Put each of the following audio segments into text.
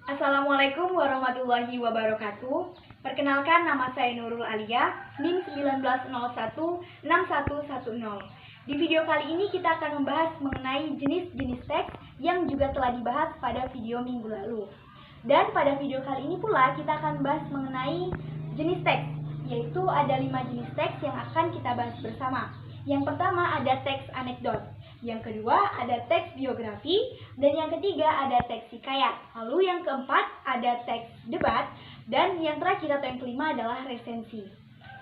Assalamualaikum warahmatullahi wabarakatuh. Perkenalkan, nama saya Nurul Alia, NIM 19016110. Di video kali ini kita akan membahas mengenai jenis-jenis teks yang juga telah dibahas pada video minggu lalu. Dan pada video kali ini pula kita akan bahas mengenai jenis teks, yaitu ada 5 jenis teks yang akan kita bahas bersama. Yang pertama ada teks anekdot, yang kedua ada teks biografi, dan yang ketiga ada teks hikayat. Lalu yang keempat ada teks debat, dan yang terakhir atau yang kelima adalah resensi.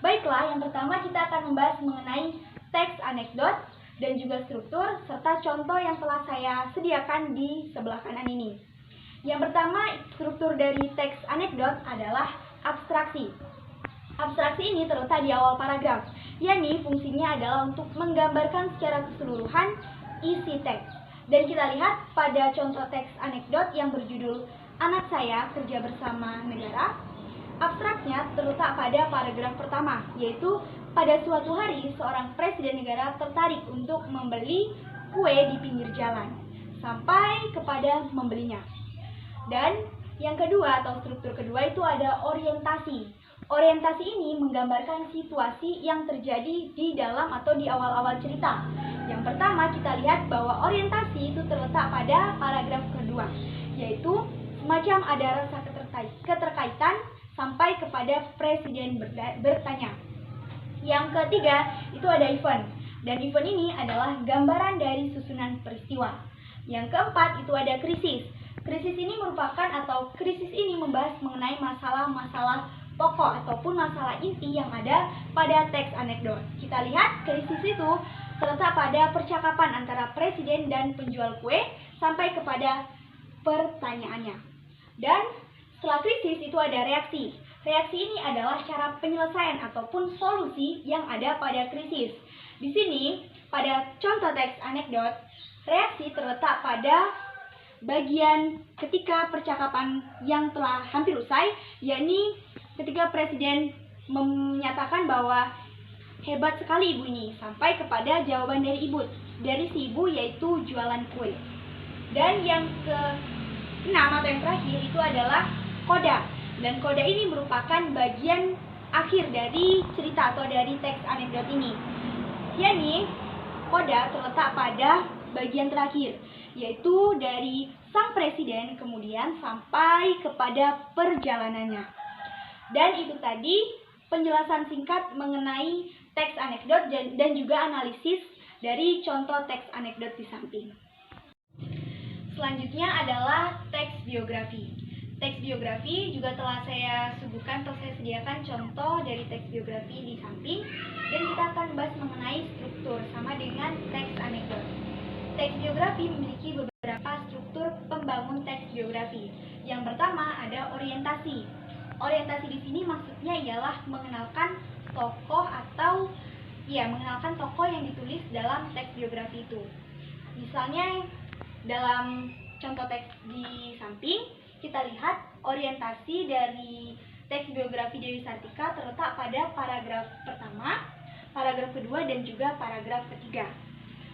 Baiklah, yang pertama kita akan membahas mengenai teks anekdot dan juga struktur serta contoh yang telah saya sediakan di sebelah kanan ini. Yang pertama, struktur dari teks anekdot adalah abstraksi. Abstraksi ini terletak di awal paragraf, yakni fungsinya adalah untuk menggambarkan secara keseluruhan isi teks. Dan kita lihat pada contoh teks anekdot yang berjudul Anak Saya Kerja Bersama Negara. Abstraknya terletak pada paragraf pertama, yaitu pada suatu hari seorang presiden negara tertarik untuk membeli kue di pinggir jalan, sampai kepada membelinya. Dan yang kedua atau struktur kedua itu ada orientasi. Orientasi ini menggambarkan situasi yang terjadi di dalam atau di awal-awal cerita. Yang pertama kita lihat bahwa orientasi itu terletak pada paragraf kedua, yaitu semacam ada rasa keterkaitan sampai kepada presiden bertanya. Yang ketiga itu ada event, dan event ini adalah gambaran dari susunan peristiwa. Yang keempat itu ada krisis. Krisis ini membahas mengenai masalah-masalah pokok ataupun masalah inti yang ada pada teks anekdot. Kita lihat krisis itu terletak pada percakapan antara presiden dan penjual kue sampai kepada pertanyaannya. Dan setelah krisis itu ada reaksi. Reaksi ini adalah cara penyelesaian ataupun solusi yang ada pada krisis. Di sini pada contoh teks anekdot, reaksi terletak pada bagian ketika percakapan yang telah hampir usai, yakni ketika presiden menyatakan bahwa hebat sekali ibu ini, sampai kepada jawaban dari si ibu, yaitu jualan kue. Dan yang ke-6 atau yang terakhir itu adalah koda. Dan koda ini merupakan bagian akhir dari cerita atau dari teks anekdot ini. Yakni koda terletak pada bagian terakhir, yaitu dari sang presiden kemudian sampai kepada perjalanannya. Dan itu tadi penjelasan singkat mengenai teks anekdot dan juga analisis dari contoh teks anekdot di samping. Selanjutnya adalah teks biografi. Teks biografi juga telah saya sediakan contoh dari teks biografi di samping, dan kita akan bahas mengenai struktur sama dengan teks anekdot. Teks biografi memiliki beberapa struktur pembangun teks biografi. Yang pertama ada orientasi. Orientasi di sini maksudnya ialah mengenalkan tokoh yang ditulis dalam teks biografi itu. Misalnya dalam contoh teks di samping, kita lihat orientasi dari teks biografi Dewi Sartika terletak pada paragraf pertama, paragraf kedua, dan juga paragraf ketiga.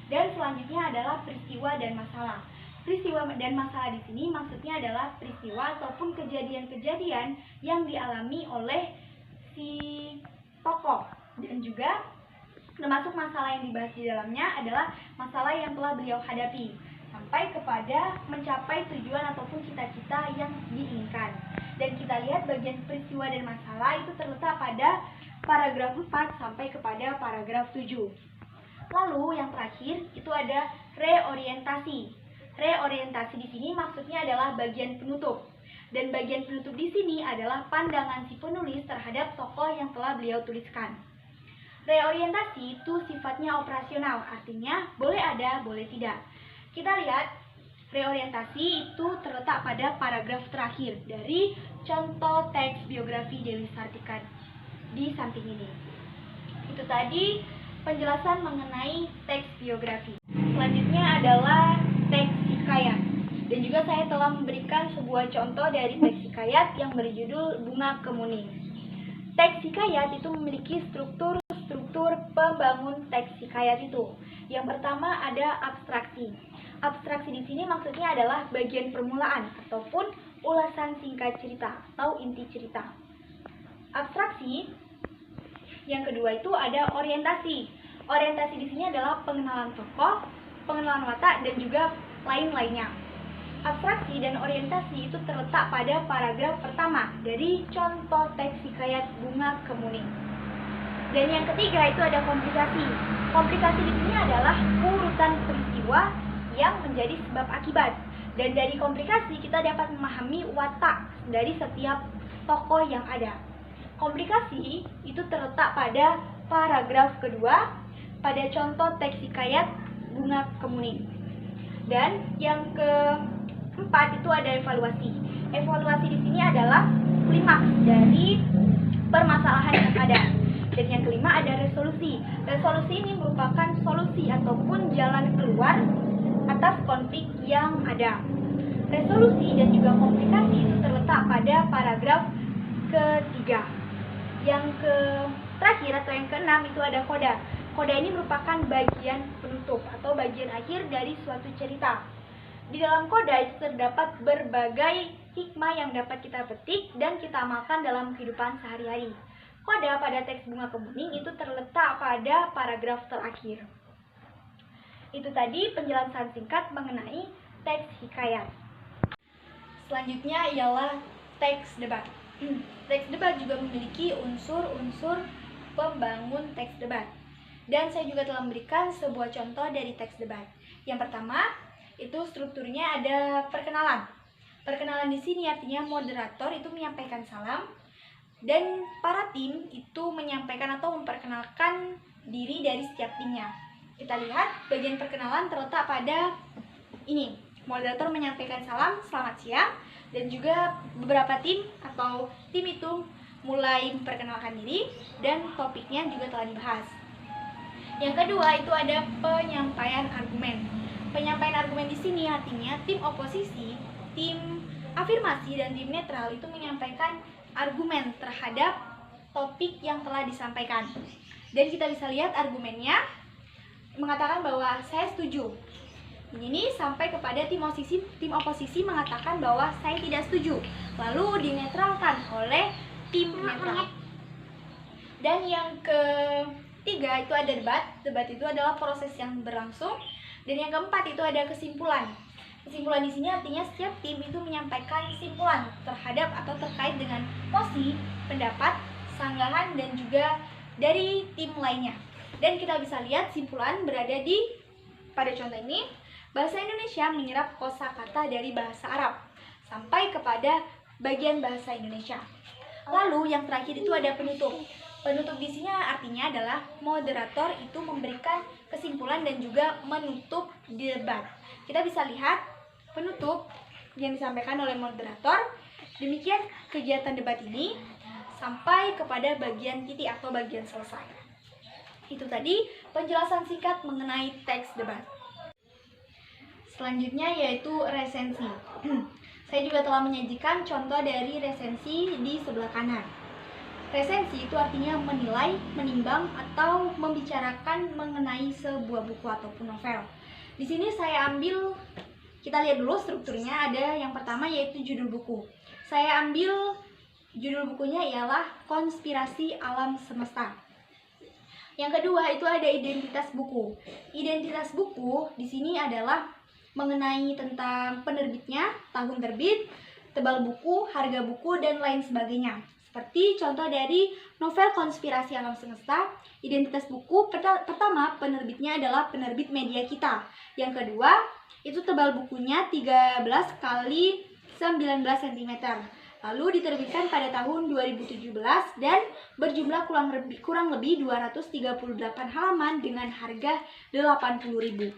Dan selanjutnya adalah peristiwa dan masalah. Peristiwa dan masalah di sini maksudnya adalah peristiwa ataupun kejadian-kejadian yang dialami oleh si tokoh, dan juga termasuk masalah yang dibahas di dalamnya adalah masalah yang telah beliau hadapi sampai kepada mencapai tujuan ataupun cita-cita yang diinginkan. Dan kita lihat bagian peristiwa dan masalah itu terletak pada paragraf 4 sampai kepada paragraf 7. Lalu yang terakhir itu ada reorientasi. Reorientasi di sini maksudnya adalah bagian penutup. Dan bagian penutup di sini adalah pandangan si penulis terhadap tokoh yang telah beliau tuliskan. Reorientasi itu sifatnya operasional, artinya boleh ada, boleh tidak. Kita lihat reorientasi itu terletak pada paragraf terakhir dari contoh teks biografi Dewi Sartika di samping ini. Itu tadi penjelasan mengenai teks biografi. Selanjutnya adalah teks hikayat. Dan juga saya telah memberikan sebuah contoh dari teks hikayat yang berjudul Bunga Kemuning. Teks hikayat itu memiliki struktur pembangun teks hikayat itu. Yang pertama ada abstraksi. Abstraksi di sini maksudnya adalah bagian permulaan ataupun ulasan singkat cerita atau inti cerita. Abstraksi. Yang kedua itu ada orientasi. Orientasi di sini adalah pengenalan tokoh, pengenalan watak, dan juga lain-lainnya. Abstraksi dan orientasi itu terletak pada paragraf pertama dari contoh teks hikayat Bunga Kemuning. Dan yang ketiga itu ada komplikasi. Komplikasi di sini adalah urutan peristiwa yang menjadi sebab akibat. Dan dari komplikasi kita dapat memahami watak dari setiap tokoh yang ada. Komplikasi itu terletak pada paragraf kedua pada contoh teks hikayat Bunga Kemuning. Dan yang keempat itu ada evaluasi. Evaluasi di sini adalah klimaks dari permasalahan yang ada. Dan yang kelima ada resolusi. Resolusi ini merupakan solusi ataupun jalan keluar atas konflik yang ada. Resolusi dan juga komplikasi itu terletak pada paragraf ketiga. Yang terakhir atau yang keenam itu ada koda. Koda ini merupakan bagian penutup atau bagian akhir dari suatu cerita. Di dalam koda itu terdapat berbagai hikmah yang dapat kita petik dan kita amalkan dalam kehidupan sehari-hari. Koda pada teks Bunga Kemuning itu terletak pada paragraf terakhir. Itu tadi penjelasan singkat mengenai teks hikayat. Selanjutnya ialah teks debat. Teks debat juga memiliki unsur-unsur pembangun teks debat. Dan saya juga telah memberikan sebuah contoh dari teks debat. Yang pertama, itu strukturnya ada perkenalan. Perkenalan di sini artinya moderator itu menyampaikan salam dan para tim itu menyampaikan atau memperkenalkan diri dari setiap timnya. Kita lihat bagian perkenalan terletak pada ini. Moderator menyampaikan salam, selamat siang, dan juga beberapa tim atau tim itu mulai memperkenalkan diri dan topiknya juga telah dibahas. Yang kedua itu ada penyampaian argumen. Penyampaian argumen di sini artinya tim oposisi, tim afirmasi, dan tim netral itu menyampaikan argumen terhadap topik yang telah disampaikan. Dan kita bisa lihat argumennya mengatakan bahwa saya setuju. Ini sampai kepada tim oposisi mengatakan bahwa saya tidak setuju. Lalu dinetralkan oleh tim netral. Dan yang ketiga itu ada debat. Debat itu adalah proses yang berlangsung. Dan yang keempat itu ada kesimpulan. Kesimpulan di sini artinya setiap tim itu menyampaikan kesimpulan terhadap atau terkait dengan mosi, pendapat, sanggahan, dan juga dari tim lainnya. Dan kita bisa lihat simpulan berada pada contoh ini, bahasa Indonesia menyerap kosakata dari bahasa Arab sampai kepada bagian bahasa Indonesia. Lalu yang terakhir itu ada penutup. Penutup di sini artinya adalah moderator itu memberikan kesimpulan dan juga menutup debat. Kita bisa lihat penutup yang disampaikan oleh moderator. Demikian kegiatan debat ini sampai kepada bagian titik atau bagian selesai. Itu tadi penjelasan singkat mengenai teks debat. Selanjutnya yaitu resensi. Saya juga telah menyajikan contoh dari resensi di sebelah kanan. Resensi itu artinya menilai, menimbang, atau membicarakan mengenai sebuah buku ataupun novel. Di sini saya ambil, kita lihat dulu strukturnya. Ada yang pertama yaitu judul buku. Saya ambil judul bukunya ialah Konspirasi Alam Semesta. Yang kedua itu ada identitas buku. Identitas buku di sini adalah mengenai tentang penerbitnya, tahun terbit, tebal buku, harga buku, dan lain sebagainya. Seperti contoh dari novel Konspirasi Alam Semesta, identitas buku pertama penerbitnya adalah penerbit Media Kita. Yang kedua, itu tebal bukunya 13 kali 19 cm. Lalu diterbitkan pada tahun 2017 dan berjumlah kurang lebih 238 halaman dengan harga 80.000.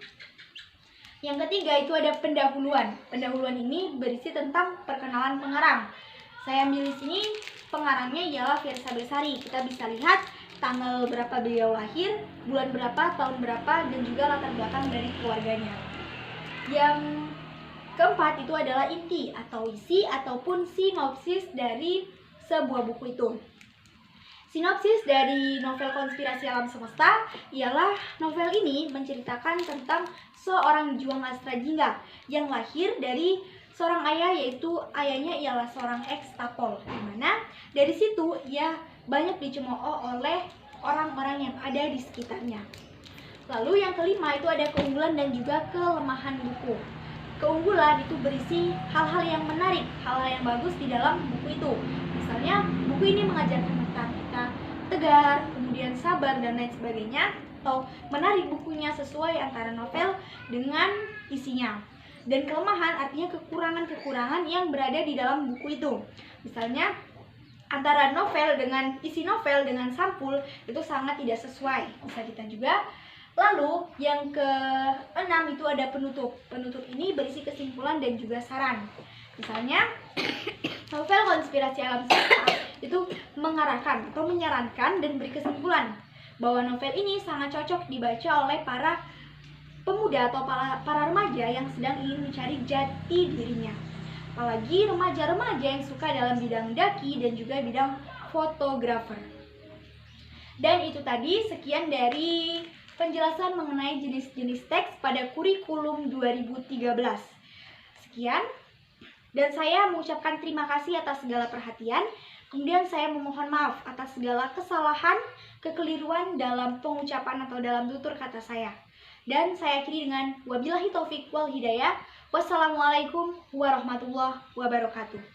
Yang ketiga itu ada pendahuluan. Pendahuluan ini berisi tentang perkenalan pengarang. Saya ambil di sini pengarangnya ialah Fiersa Bersari. Kita bisa lihat tanggal berapa beliau lahir, bulan berapa, tahun berapa, dan juga latar belakang dari keluarganya. Yang keempat itu adalah inti atau isi ataupun sinopsis dari sebuah buku itu. Sinopsis dari novel Konspirasi Alam Semesta ialah novel ini menceritakan tentang seorang juang astrajingga yang lahir dari seorang ayah, yaitu ayahnya ialah seorang ekstapol, dimana dari situ ia banyak dicemooh oleh orang-orang yang ada di sekitarnya. Lalu yang kelima itu ada keunggulan dan juga kelemahan buku. Keunggulan itu berisi hal-hal yang menarik, hal-hal yang bagus di dalam buku itu. Misalnya buku ini mengajarkan tentang kita tegar, kemudian sabar dan lain sebagainya, atau menarik bukunya sesuai antara novel dengan isinya. Dan kelemahan artinya kekurangan-kekurangan yang berada di dalam buku itu. Misalnya antara novel dengan isi novel dengan sampul itu sangat tidak sesuai, bisa kita juga. Lalu yang keenam itu ada penutup. Penutup ini berisi kesimpulan dan juga saran. Misalnya novel Konspirasi Alam Semesta itu mengarahkan atau menyarankan dan beri kesimpulan bahwa novel ini sangat cocok dibaca oleh para pemuda atau para remaja yang sedang ingin mencari jati dirinya. Apalagi remaja-remaja yang suka dalam bidang daki dan juga bidang fotografer. Dan itu tadi sekian dari penjelasan mengenai jenis-jenis teks pada kurikulum 2013. Sekian, dan saya mengucapkan terima kasih atas segala perhatian. Kemudian saya memohon maaf atas segala kesalahan, kekeliruan dalam pengucapan atau dalam tutur kata saya. Dan saya akhiri dengan wabillahi taufik wal hidayah. Wassalamualaikum warahmatullahi wabarakatuh.